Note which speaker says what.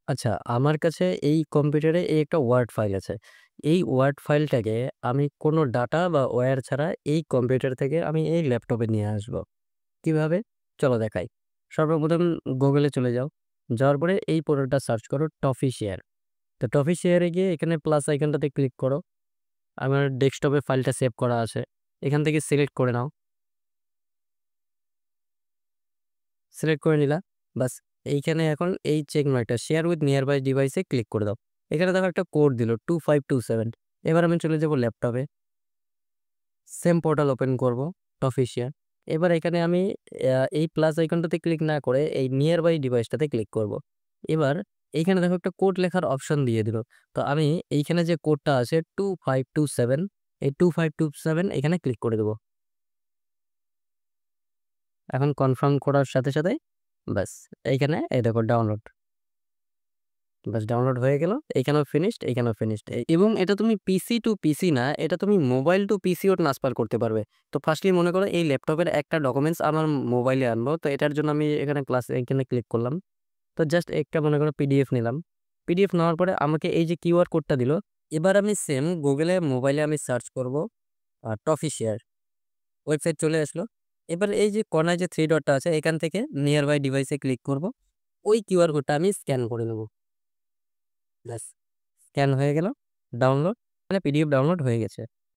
Speaker 1: আচ্ছা, আমার কাছে এই কম্পিউটারে এই একটা ওয়ার্ড ফাইল আছে। এই ওয়ার্ড ফাইলটাকে আমি কোনো ডাটা বা ওয়্যার ছাড়া এই কম্পিউটার থেকে আমি এই ল্যাপটপে নিয়ে আসবো। কিভাবে? চলো দেখাই। সর্বপ্রথম Google এ চলে যাও। যাওয়ার পরে এই প্রোডাক্টটা সার্চ করো টফি শেয়ার। তো টফি শেয়ারে গিয়ে এখানে প্লাস আইকনটাতে ক্লিক করো। আমার ডেস্কটপে ফাইলটা সেভ করা আছে। এখান থেকে সিলেক্ট করে নাও। সিলেক্ট করে নিলা। বাস এইখানে এখন এই চেক মার্কটা শেয়ার উইথ নিয়ারবাই ডিভাইসে ক্লিক করে দাও। এখানে দেখো একটা কোড দিল 2527। এবার আমি চলে যাব ল্যাপটপে। সেম পোর্টাল ওপেন করব, অফিসিয়াল। এবার এখানে আমি এই প্লাস আইকনটাতে ক্লিক না করে এই নিয়ার বাই ডিভাইসটাতে ক্লিক করব। এবার এইখানে দেখো একটা কোড লেখার অপশন দিয়ে দিল। তো আমি এইখানে যে কোডটা আছে 2527, এই 2527 এখানে ক্লিক করে দেব। এখন কনফার্ম করার সাথে সাথে ব্যাস এইখানে এই দেখো ডাউনলোড। ব্যাস ডাউনলোড হয়ে গেল। এইখানেও ফিনিশড, এইখানেও ফিনিশড। এবং এটা তুমি পিসি টু পিসি না, এটা তুমি মোবাইল টু পিসিও ট্রান্সফার করতে পারবে। তো ফার্স্টলি মনে করো এই ল্যাপটপের একটা ডকুমেন্টস আমার মোবাইলে আনবো। তো এটার জন্য আমি এখানে প্লাস এইখানে ক্লিক করলাম। তো জাস্ট একটা মনে করো পিডিএফ নিলাম। পিডিএফ নেওয়ার পরে আমাকে এই যে কিউআর কোডটা দিল। এবার আমি সেম গুগলে মোবাইলে আমি সার্চ করব টফি শেয়ার। ওয়েবসাইট চলে আসলো। এবার এই যে কর্নার যে থ্রি ডটটা আছে এখান থেকে নিয়ার বাই ডিভাইসে ক্লিক করব। ওই কিউআর কোডটা আমি স্ক্যান করে নেব। ব্যাস স্ক্যান হয়ে গেল। ডাউনলোড, মানে পিডিএফ ডাউনলোড হয়ে গেছে।